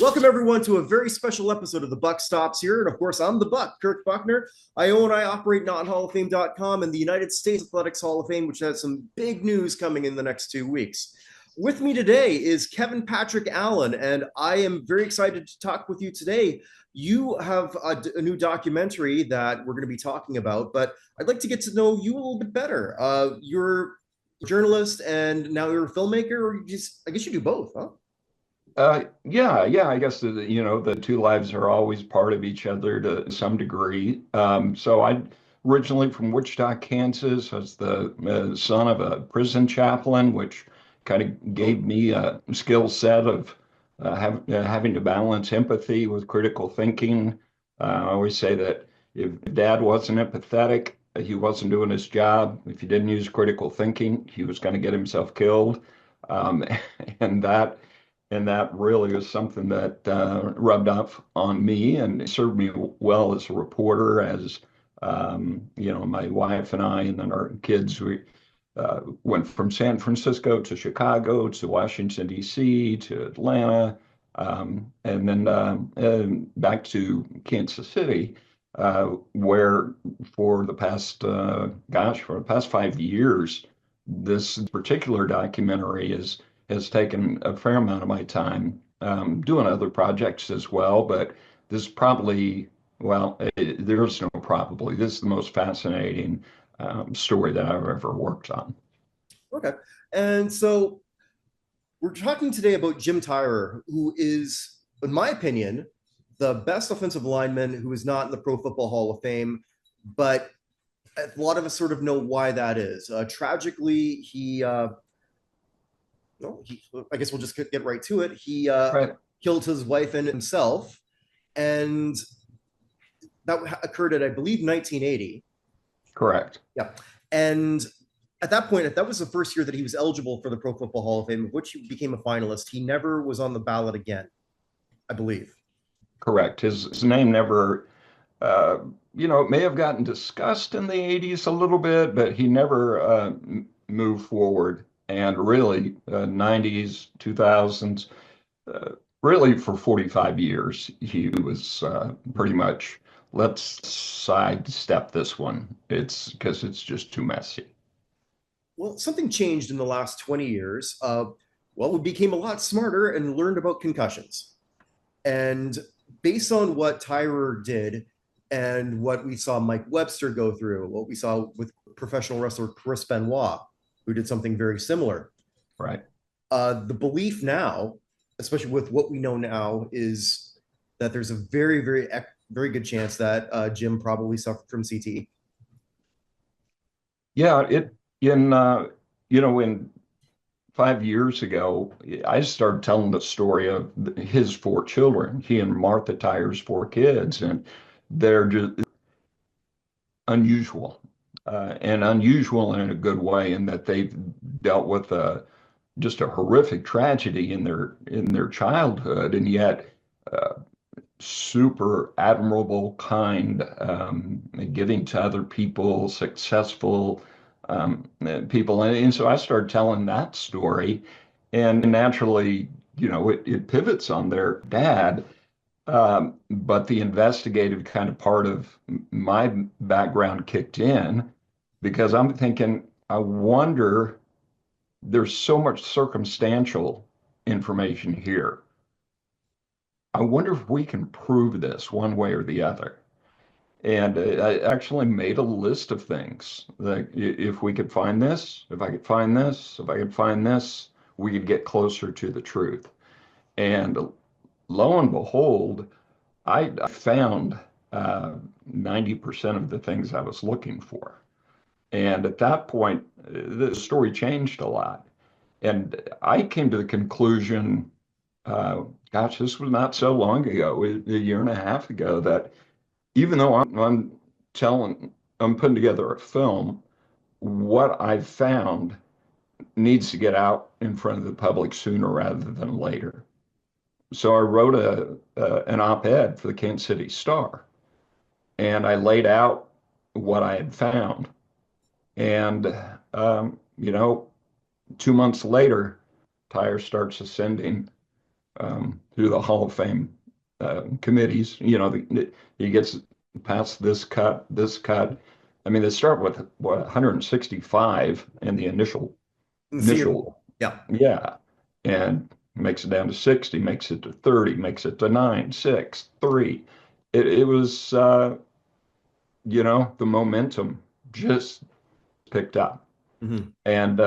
Welcome, everyone, to a very special episode of The Buck Stops Here. And of course, I'm the Buck, Kirk Buchner. I operate NotHallOfFame.com and the United States Athletics Hall of Fame, which has some big news coming in the next 2 weeks. With me today is Kevin Patrick Allen, and I am very excited to talk with you today. You have a new documentary that we're going to be talking about, but I'd like to get to know you a little bit better. You're a journalist and now you're a filmmaker, or I guess you do both, huh? Yeah. I guess the two lives are always part of each other to some degree. So I originally from Wichita, Kansas. I was the son of a prison chaplain, which kind of gave me a skill set of having to balance empathy with critical thinking. I always say that if Dad wasn't empathetic, he wasn't doing his job. If he didn't use critical thinking, he was going to get himself killed. Um, and that really was something that rubbed off on me and served me well as a reporter, as my wife and I, and then our kids, we went from San Francisco to Chicago to Washington, D.C. to Atlanta, and then back to Kansas City, where for the past 5 years, this particular documentary has taken a fair amount of my time, doing other projects as well. But this probably, well, there's no probably, this is the most fascinating story that I've ever worked on. Okay. And so we're talking today about Jim Tyrer, who is, in my opinion, the best offensive lineman who is not in the Pro Football Hall of Fame, but a lot of us sort of know why that is. Tragically, I guess we'll just get right to it. He Right. killed his wife and himself, and that occurred at, I believe, 1980. Correct. Yeah. And at that point, that was the first year that he was eligible for the Pro Football Hall of Fame, of which he became a finalist. He never was on the ballot again, I believe. Correct. His name never, it may have gotten discussed in the 80s a little bit, but he never moved forward. And really, 90s, 2000s, uh, really for 45 years, he was pretty much, let's sidestep this one. It's because it's just too messy. Well, something changed in the last 20 years. We became a lot smarter and learned about concussions. And based on what Tyrer did and what we saw Mike Webster go through, what we saw with professional wrestler Chris Benoit, who did something very similar, Right. the belief now, especially with what we know now, is that there's a very, very good chance that Jim probably suffered from CTE. Yeah, in 5 years ago, I started telling the story of his four children, he and Martha Tyrer's four kids, and they're just unusual, and unusual in a good way, in that they've dealt with just a horrific tragedy in their childhood, and yet uh, super admirable, kind, giving to other people, successful people. And so I started telling that story, and naturally, it pivots on their dad. But the investigative kind of part of my background kicked in, because I'm thinking, I wonder, there's so much circumstantial information here. I wonder if we can prove this one way or the other. And I actually made a list of things that if we could find this, if I could find this, if I could find this, we could get closer to the truth. And lo and behold, I found 90% of the things I was looking for. And at that point, the story changed a lot. And I came to the conclusion, uh, gosh, this was not so long ago, a year and a half ago, that even though I'm putting together a film, what I've found needs to get out in front of the public sooner rather than later. So I wrote an op-ed for the Kansas City Star, and I laid out what I had found. And um, you know, 2 months later, Tyre starts ascending through the Hall of Fame committees. He gets past this cut, this cut. I mean, they start with what 165 in the In the Senior initial, Bowl. Yeah. yeah, and makes it down to 60, makes it to 30, makes it to 9, 6, 3. It was, the momentum just picked up, Mhm. and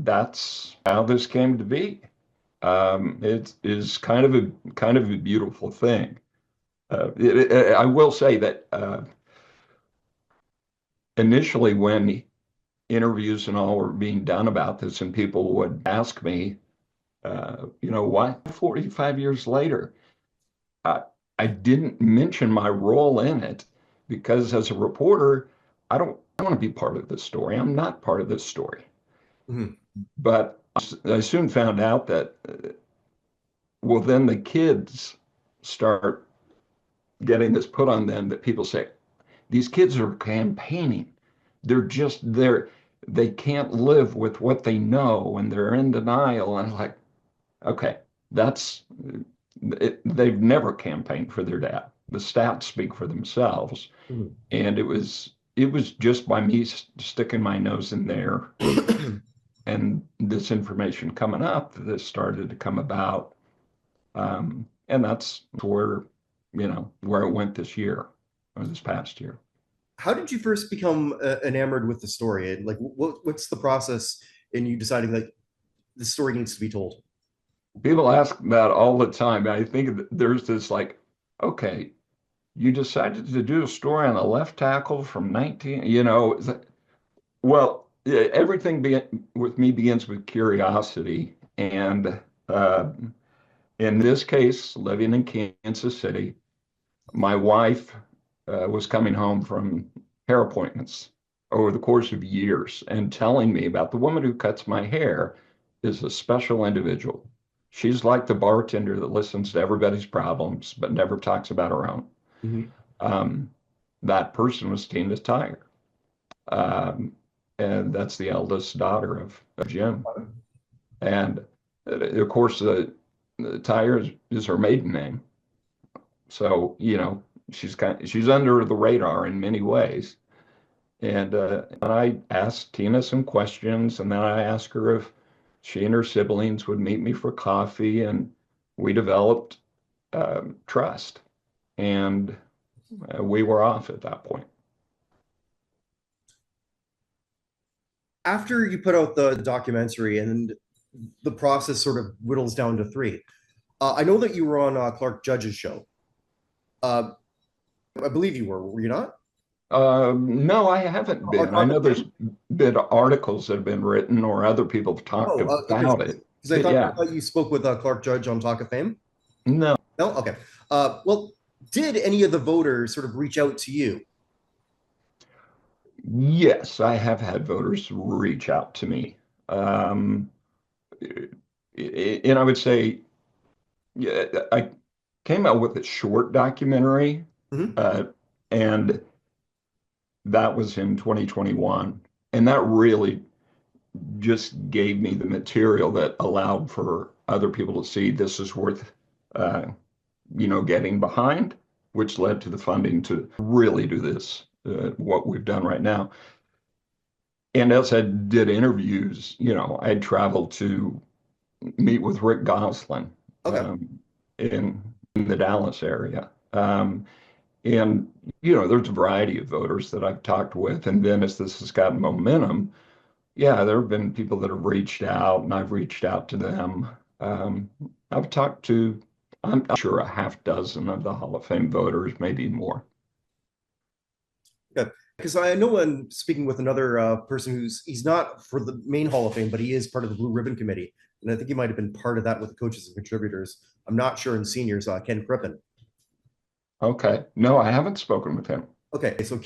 that's how this came to be. It is kind of a beautiful thing. I will say that initially, when interviews and all were being done about this, and people would ask me, why 45 years later? I, I didn't mention my role in it because as a reporter, I want to be part of this story. I'm not part of this story. Mhm. But I soon found out that, well, then the kids start getting this put on them that people say, these kids are campaigning. They're just there. They can't live with what they know and they're in denial. And I'm like, okay, that's they've never campaigned for their dad. The stats speak for themselves. Mhm. And it was just by me sticking my nose in there and this information coming up that this started to come about. And that's where it went this year or this past year. How did you first become enamored with the story? And like, what's the process in you deciding that the story needs to be told? People ask that all the time. I think there's this like, okay, you decided to do a story on a left tackle from 19, well, yeah, everything with me begins with curiosity. And uh, in this case, living in Kansas City, my wife was coming home from hair appointments over the course of years and telling me about the woman who cuts my hair is a special individual. She's like the bartender that listens to everybody's problems but never talks about her own. Mhm. Um, that person was Tina Tyrer. Um, and that's the eldest daughter of Jim. And of course, Tyrer is her maiden name. So, she's under the radar in many ways. And I asked Tina some questions, and then I asked her if she and her siblings would meet me for coffee, and we developed trust, and we were off at that point. After you put out the documentary and the process sort of whittles down to three, I know that you were on Clark Judge's show. Uh, I believe you were you not? No, I haven't On been. I Talk know of there's Fame? been articles that have been written or other people have talked Oh, okay. about it. Because But I yeah, thought you spoke with Clark Judge on Talk of Fame. no. No, okay. Well, did any of the voters sort of reach out to you? Yes, I have had voters reach out to me. Um, and I would say, yeah, I came out with a short documentary, Mhm. uh, and that was in 2021. And that really just gave me the material that allowed for other people to see this is worth, uh, getting behind, which led to the funding to really do this, what we've done right now. And as I did interviews, I traveled to meet with Rick Goslin Okay. in the Dallas area. And, there's a variety of voters that I've talked with. And then as this has gotten momentum, yeah, there have been people that have reached out and I've reached out to them. Um, I've talked to, I'm sure, a half dozen of the Hall of Fame voters, maybe more. Good. Because I know when speaking with another person he's not for the main Hall of Fame, but he is part of the Blue Ribbon Committee. And I think he might have been part of that with the coaches and contributors. I'm not sure in seniors, Ken Crippen. Okay. No, I haven't spoken with him. Okay, so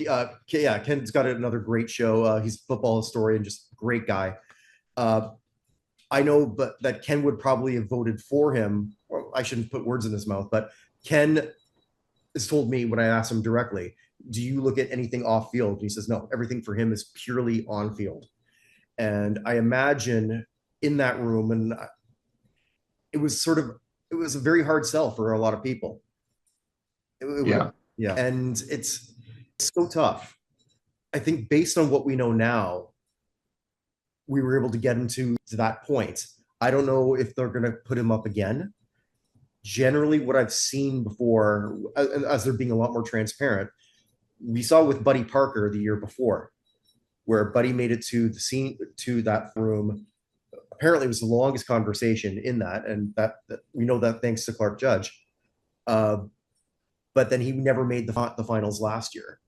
yeah, Ken's got another great show. He's a football historian, just great guy. Uh, I know, but that Ken would probably have voted for him. Well, I shouldn't put words in his mouth, but Ken has told me when I asked him directly, "Do you look at anything off field?" And he says, "No, everything for him is purely on field." And I imagine in that room, and it was sort of it was a very hard sell for a lot of people. Yeah. Yeah, and it's so tough. I think based on what we know now, we were able to get him to that point. I don't know if they're going to put him up again. Generally, what I've seen before, as they're being a lot more transparent, we saw with Buddy Parker the year before, where Buddy made it to the scene to that room. Apparently, it was the longest conversation in that, and that we know that thanks to Clark Judge. Uh, but then he never made the finals last year,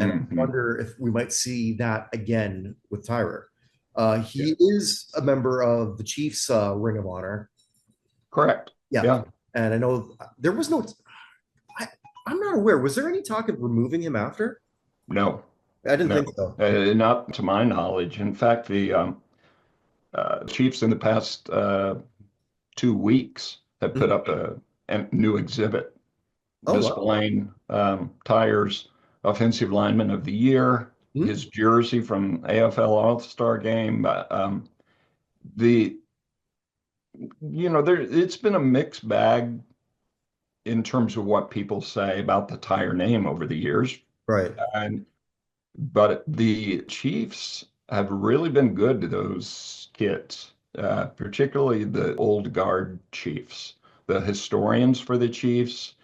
and I Hmm. wonder if we might see that again with Tyrer. Yeah. He is a member of the Chiefs Ring of Honor. Correct. Yeah, Yeah. and I know there was no. I, I'm not aware. Was there any talk of removing him after? No, I didn't no, think so. not to my knowledge. In fact, the Chiefs in the past 2 weeks have put Mhm. up a new exhibit Oh wow. displaying Tyer's Offensive Lineman of the Year, Mhm. his jersey from AFL All-Star Game. The there it's been a mixed bag in terms of what people say about the Tyre name over the years, Right. and but the Chiefs have really been good to those kids, particularly the old guard Chiefs, the historians for the Chiefs.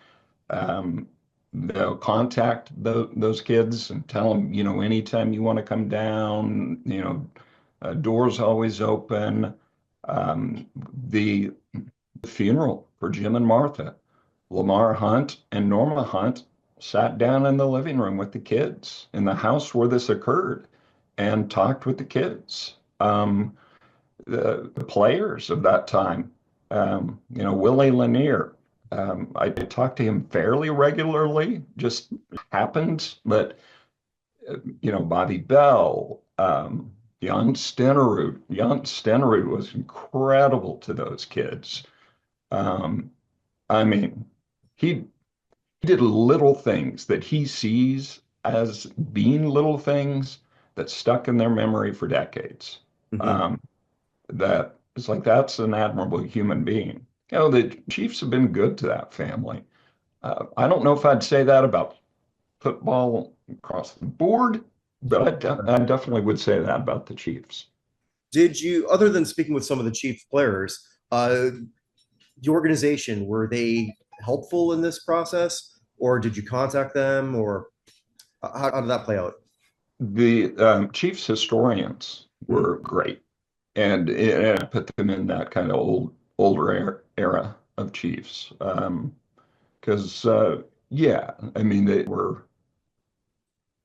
Um, they'll contact those kids and tell them, anytime you want to come down, doors always open. The funeral for Jim and Martha, Lamar Hunt and Norma Hunt sat down in the living room with the kids in the house where this occurred and talked with the kids. The players of that time, Willie Lanier. I talked to him fairly regularly, just happens, but Bobby Bell, Jan Stenerud was incredible to those kids. Um, I mean, he did little things that he sees as being little things that stuck in their memory for decades. Mhm. Um, that it's like that's an admirable human being. The Chiefs have been good to that family. I don't know if I'd say that about football across the board, but I definitely would say that about the Chiefs. Did you, other than speaking with some of the Chiefs players, the organization, were they helpful in this process, or did you contact them, or how did that play out? The Chiefs historians Mhm. were great, and it put them in that kind of older era of Chiefs. Because yeah, I mean they were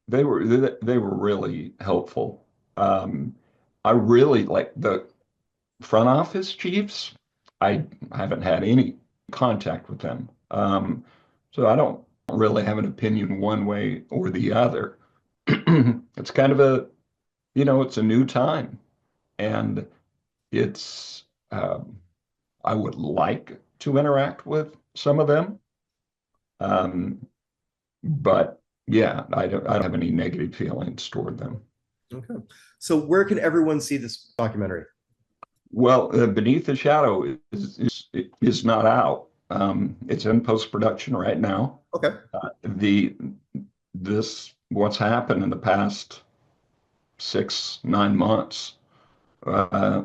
really helpful. Um, I really like the front office Chiefs. I haven't had any contact with them, so I don't really have an opinion one way or the other. It's kind of it's a new time, and it's I would like to interact with some of them. Um, but yeah, I don't have any negative feelings toward them. Okay. So where can everyone see this documentary? Well, Beneath the Shadow is not out. It's in post-production right now. Okay. The this what's happened in the past 6, 9 months uh,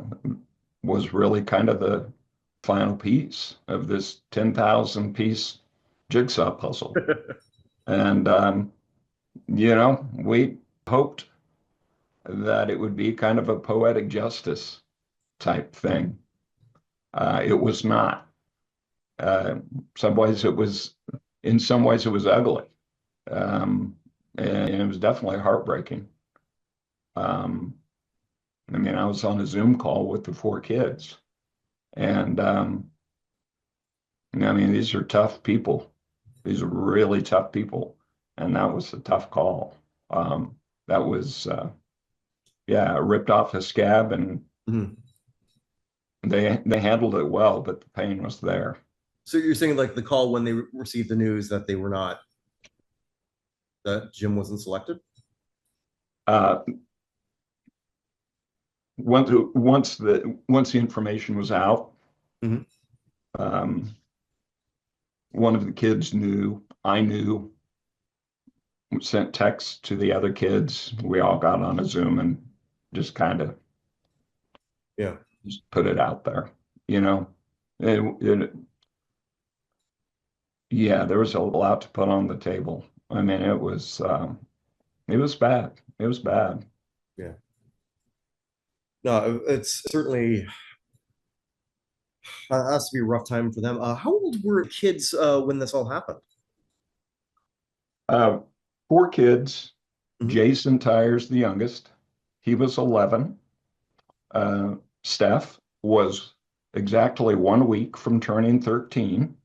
was really kind of the final piece of this 10,000 piece jigsaw puzzle. And, we hoped that it would be kind of a poetic justice type thing. It was not. Uh, some ways it was, in some ways it was ugly. And it was definitely heartbreaking. Um, I mean, I was on a Zoom call with the 4 kids, and I mean, these are tough people. These are really tough people, and that was a tough call. That was, yeah, ripped off a scab, and Mhm. they handled it well, but the pain was there. So you're saying like the call when they received the news that they were not, that Jim wasn't selected? Uh, once the information was out, Mhm. One of the kids knew, I knew, sent texts to the other kids. We all got on a Zoom and just kind of Yeah. just put it out there, you know. It, it, yeah, there was a lot to put on the table. I mean, it was bad. It was bad. Yeah. No, it's certainly has to be a rough time for them. How old were kids when this all happened? Uh, Four kids. Mhm. Jason Tyer's the youngest. He was 11. Steph was exactly 1 week from turning 13.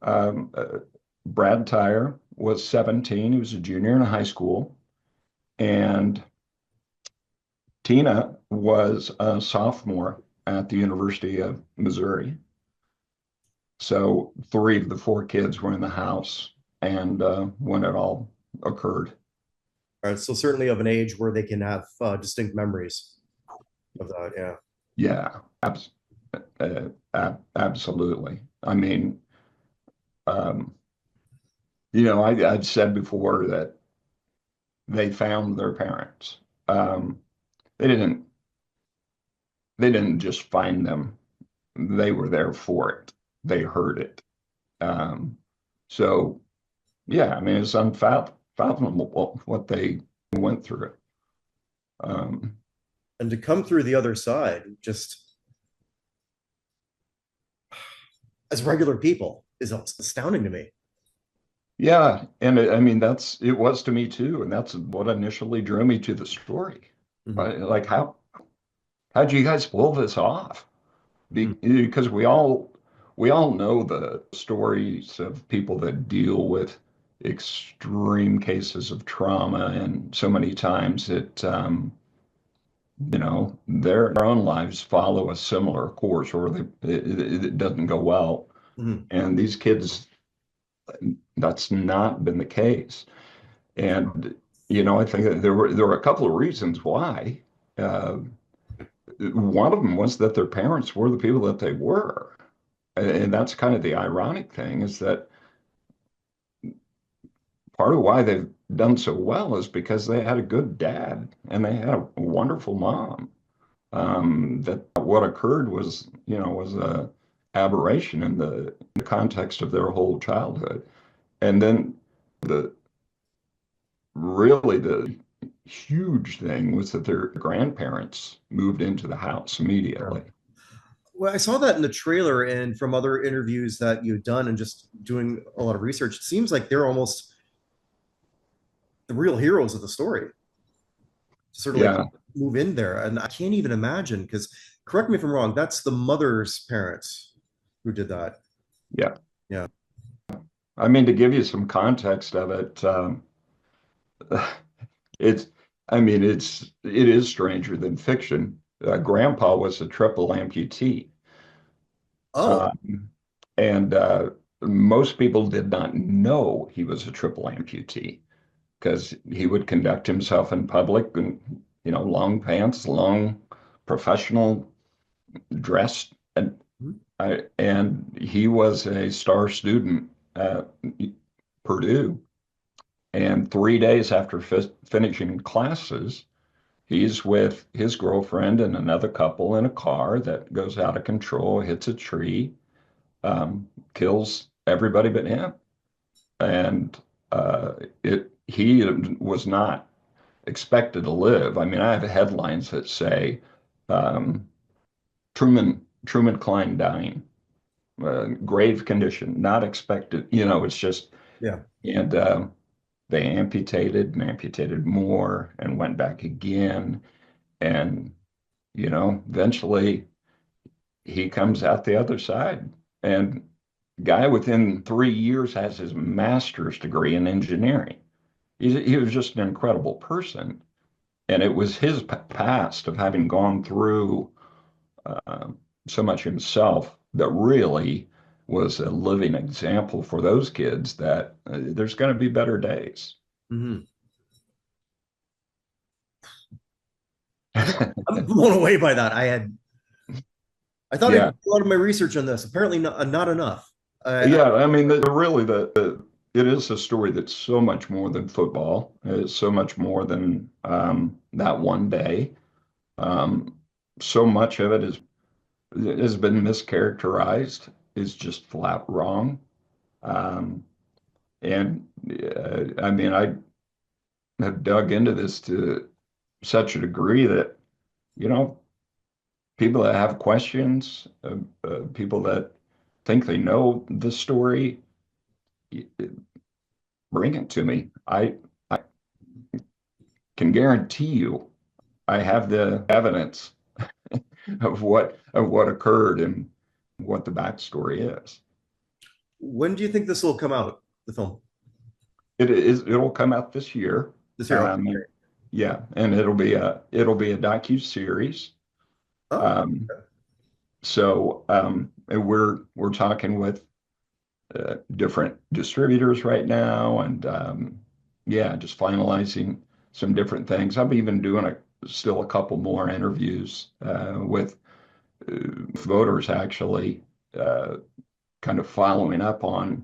Um, uh, Brad Tyre was 17. He was a junior in high school. And Tina was a sophomore at the University of Missouri. So three of the four kids were in the house and when it all occurred. All right, so certainly of an age where they can have distinct memories of that. Yeah. Yeah, absolutely. I mean, um, I'd said before that they found their parents. Um, they didn't they didn't just find them. They were there for it. They heard it. Um, so yeah, I mean, it's unfathomable what they went through. Um, And to come through the other side, just as regular people, is astounding to me. yeah, and I mean it was to me too, and that's what initially drew me to the story. Mhm. Like how'd you guys pull this off? Mhm. Because we all know the stories of people that deal with extreme cases of trauma, and so many times their own lives follow a similar course, or it doesn't go well. Mhm. And these kids, that's not been the case. And I think that there were a couple of reasons why. Uh, One of them was that their parents were the people that they were. And that's kind of the ironic thing, is that part of why they've done so well is because they had a good dad and they had a wonderful mom. That what occurred was a aberration in the context of their whole childhood. And then the really the huge thing was that their grandparents moved into the house Yeah. immediately. Well, I saw that in the trailer and from other interviews that you've done and just doing a lot of research. It seems like they're almost the real heroes of the story to sort of like Yeah, move in there. And I can't even imagine because, correct me if I'm wrong, that's the mother's parents who did that. yeah. Yeah. I mean, to give you some context of it, it's, I mean, it is stranger than fiction. Grandpa was a triple amputee, Oh. um, and most people did not know he was a triple amputee because he would conduct himself in public and long pants, long professional dress, and he was a star student at Purdue. And 3 days after finishing classes, he's with his girlfriend and another couple in a car that goes out of control, hits a tree, kills everybody but him. And he was not expected to live. I mean, I have headlines that say um, Truman Klein dying, grave condition, not expected. It's just Yeah. and they amputated and amputated more and went back again. And, eventually he comes out the other side. And guy within 3 years has his master's degree in engineering. He was just an incredible person. And it was his past of having gone through uh, so much himself that really was a living example for those kids that there's going to be better days. Mhm. I'm blown away by that. I had I thought I did Yeah, a lot of my research on this. Apparently, not enough. yeah. I mean, really, it is a story that's so much more than football. It's so much more than that one day. Um, so much of it has been mischaracterized, is just flat wrong. Um, and I mean, I have dug into this to such a degree that, you know, people that have questions, people that think they know the story, bring it to me. I can guarantee you I have the evidence of what occurred and what the backstory is. When do you think this will come out, the film? It'll come out this year. This year? Okay, Um, great. yeah, and it'll be a docu-series. Oh, Um, so and we're talking with different distributors right now, and yeah, just finalizing some different things. I'm even doing still a couple more interviews with voters, actually, uh, kind of following up on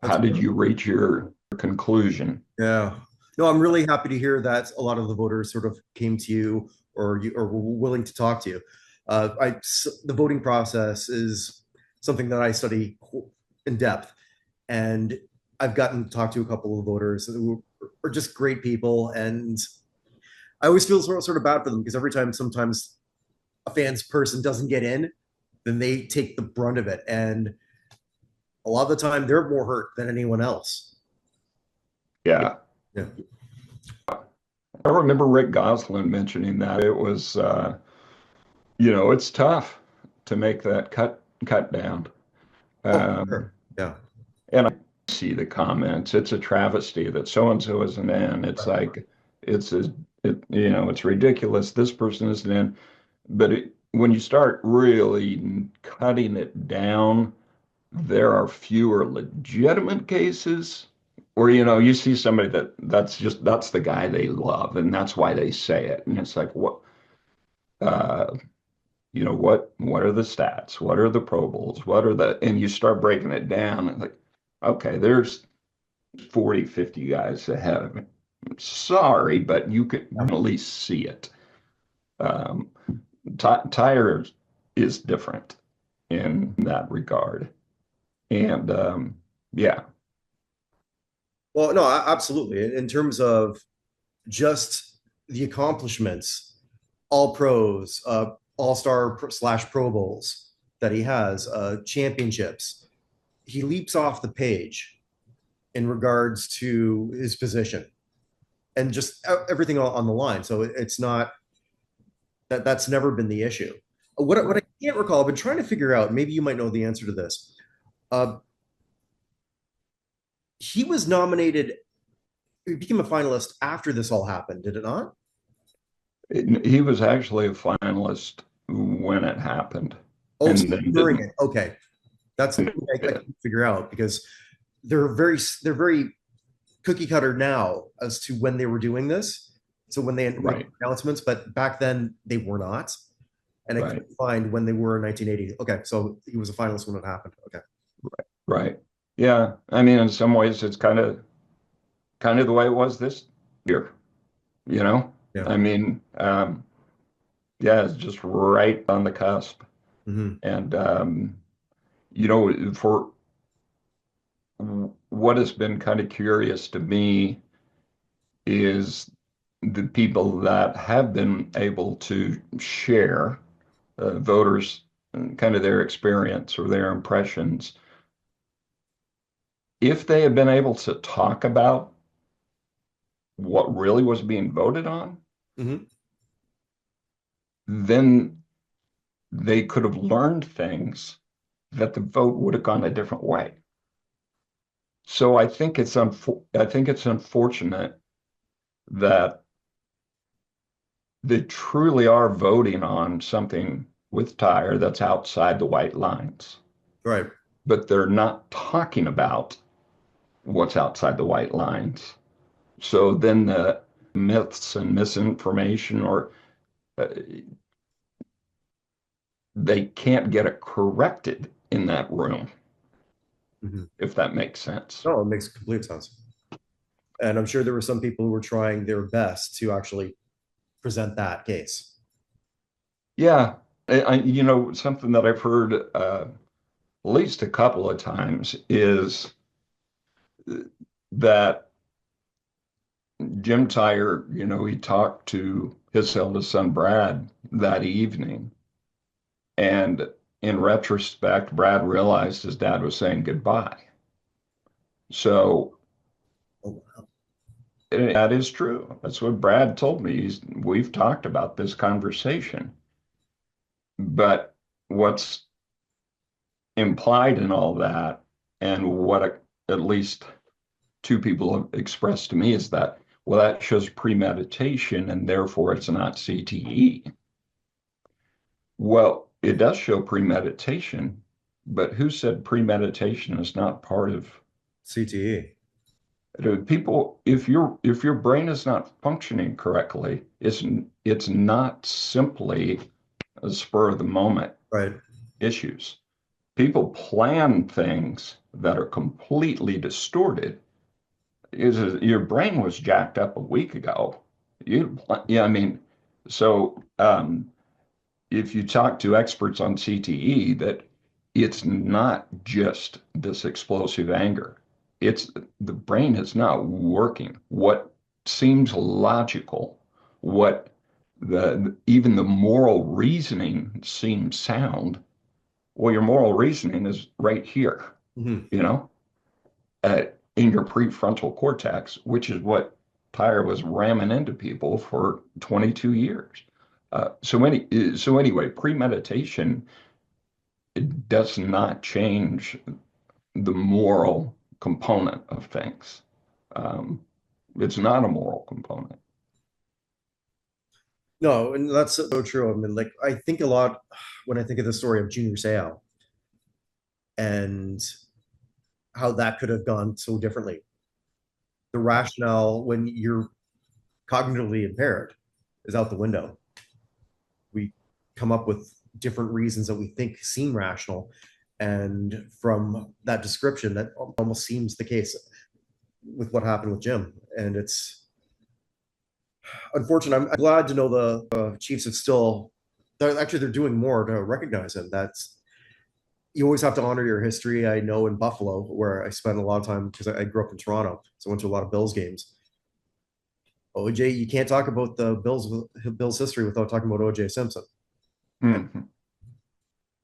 that's how did you reach your conclusion. yeah. No, I'm really happy to hear that a lot of the voters sort of came to you or were willing to talk to you. The voting process is something that I study in depth, and I've gotten to talk to a couple of voters who are just great people, and I always feel sort of bad for them because every time sometimes a fans person doesn't get in, then they take the brunt of it, and a lot of the time they're more hurt than anyone else. Yeah. Yeah. I remember Rick Goslin mentioning that it was, it's tough to make that cut down. Oh, Um, sure. Yeah. and I see the comments. It's a travesty that so and so isn't in. It's Right. like it's a, it's ridiculous. This person isn't in. But when you start really cutting it down, there are fewer legitimate cases where, you see somebody that's the guy they love, and that's why they say it. And it's like, uh, what are the stats? What are the Pro Bowls? And you start breaking it down and like, okay, there's 40, 50 guys ahead of me. Sorry, but you could Yeah. at least see it. Um, Tyrer is different in that regard. And yeah, Well, no, absolutely. In terms of just the accomplishments, all pros, all star slash Pro Bowls that he has, championships, he leaps off the page in regards to his position and just everything on the line. So it's not that's never been the issue. What I can't recall, I've been trying to figure out. Maybe you might know the answer to this. Uh, he was nominated. He became a finalist after this all happened. Did it not? he was actually a finalist when it happened, Oh, and then during didn't it. Okay, that's the finish thing I it. can figure out because they're very cookie cutter now as to when they were doing this. So when they make Right, announcements, but back then they were not, and I right, couldn't find when they were in 1980. Okay, so he was a finalist when it happened. Okay. right. Yeah, I mean, in some ways, it's kind of the way it was this year. You know, Yeah. I mean, yeah, it's just right on the cusp. Hmm. And for what has been kind of curious to me is the people that have been able to share voters kind of their experience or their impressions. If they had been able to talk about what really was being voted on, Hmm. then they could have learned things that the vote would have gone a different way. So I think it's unfortunate that they truly are voting on something with Tyre that's outside the white lines, Right. but they're not talking about what's outside the white lines. So then the myths and misinformation or uh, they can't get it corrected in that room, Mhm. if that makes sense. No, it makes complete sense. And I'm sure there were some people who were trying their best to actually present that case. Yeah, something that I've heard at least a couple of times is that Jim Tyrer, he talked to his eldest son, Brad, that evening. And in retrospect, Brad realized his dad was saying goodbye. So Oh, that is true. That's what Brad told me. We've talked about this conversation. But what's implied in all that, and what at least two people have expressed to me, is that, well, that shows premeditation and therefore it's not CTE. Well, it does show premeditation, but who said premeditation is not part of CTE. people? If your brain is not functioning correctly, it's not simply a spur of the moment Right. issues. People plan things that are completely distorted. Your brain was jacked up a week ago. Yeah, I mean, so if you talk to experts on CTE, that it's not just this explosive anger. It's the brain is not working. What seems logical, what the even the moral reasoning seems sound. Well, your moral reasoning is right here, Mhm. you know, in your prefrontal cortex, which is what Tyre was ramming into people for 22 years. So anyway, premeditation, it does not change the moral component of things. Um, it's not a moral component. No, and that's so true. I mean, like, I think a lot when I think of the story of Junior Seau and how that could have gone so differently. The rationale when you're cognitively impaired is out the window. We come up with different reasons that we think seem rational. And from that description, that almost seems the case with what happened with Jim. And it's unfortunate. I'm glad to know the Chiefs have still, they're doing more to recognize him. That's, you always have to honor your history. I know in Buffalo, where I spent a lot of time because I grew up in Toronto, so I went to a lot of Bills games. OJ, you can't talk about the Bills history without talking about OJ Simpson. And Mhm.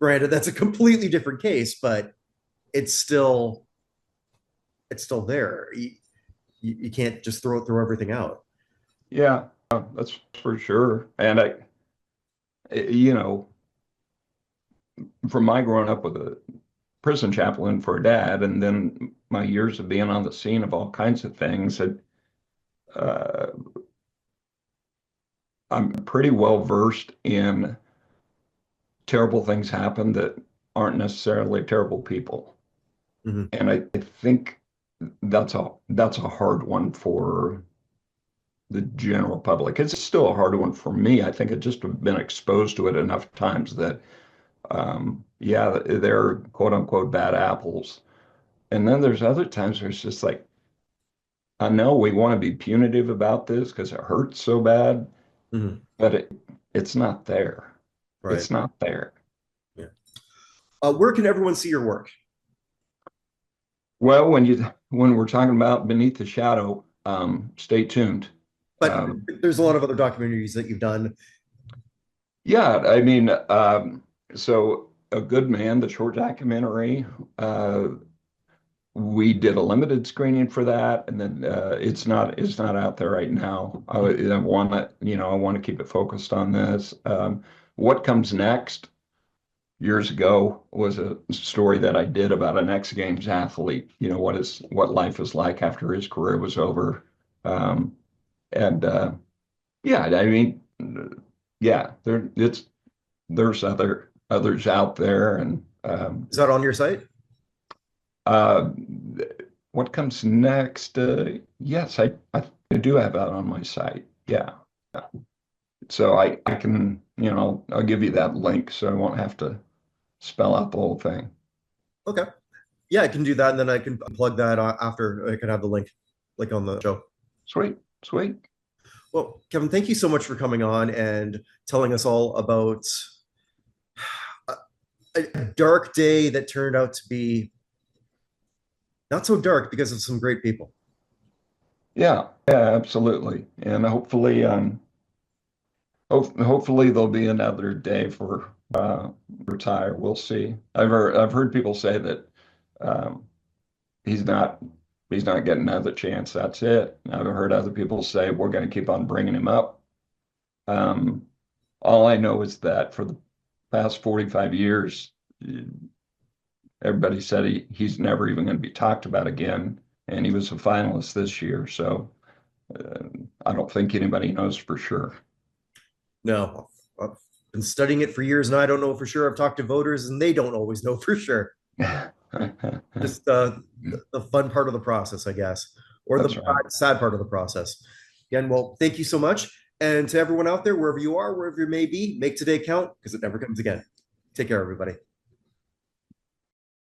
granted, that's a completely different case, but it's still it's still there. You can't just throw everything out. Yeah, that's for sure. And you know, from my growing up with a prison chaplain for a dad, and then my years of being on the scene of all kinds of things, uh, I'm pretty well versed in terrible things happen that aren't necessarily terrible people. Mhm. And I think that's a hard one for the general public. It's still a hard one for me. I think I just have been exposed to it enough times that yeah, they're quote unquote bad apples. And then there's other times where it's just like, I know we want to be punitive about this because it hurts so bad, Mhm. but it's not there. Right. It's not there. Yeah. Where can everyone see your work? Well, when we're talking about Beneath the Shadow, stay tuned. But Um, there's a lot of other documentaries that you've done. yeah, I mean, so A Good Man, the short documentary, we did a limited screening for that, and then it's not out there right now. I want to I want to keep it focused on this. What comes next? Years ago was a story that I did about an X Games athlete. What life is like after his career was over, um, and yeah, I mean, yeah, there's others out there, and Is that on your site? uh, what comes next? Yes, I do have that on my site. Yeah. So I can, I'll give you that link so I won't have to spell out the whole thing. Okay. Yeah, I can do that, and then I can plug that after I can have the link on the show. Sweet, sweet. Well, Kevin, thank you so much for coming on and telling us all about a, a dark day that turned out to be not so dark because of some great people. Yeah, yeah, absolutely. And hopefully there'll be another day for retire. We'll see. I've heard people say that um, he's not he's not getting another chance. That's it. I've heard other people say we're going to keep on bringing him up. Um, all I know is that for the past 45 years, everybody said he's never even going to be talked about again, and he was a finalist this year. So uh, I don't think anybody knows for sure. No, I've been studying it for years, and I don't know for sure. I've talked to voters, and they don't always know for sure. Just the fun part of the process, I guess, or the That's right. sad part of the process. Again, well, thank you so much. And to everyone out there, wherever you are, wherever you may be, make today count because it never comes again. Take care, everybody.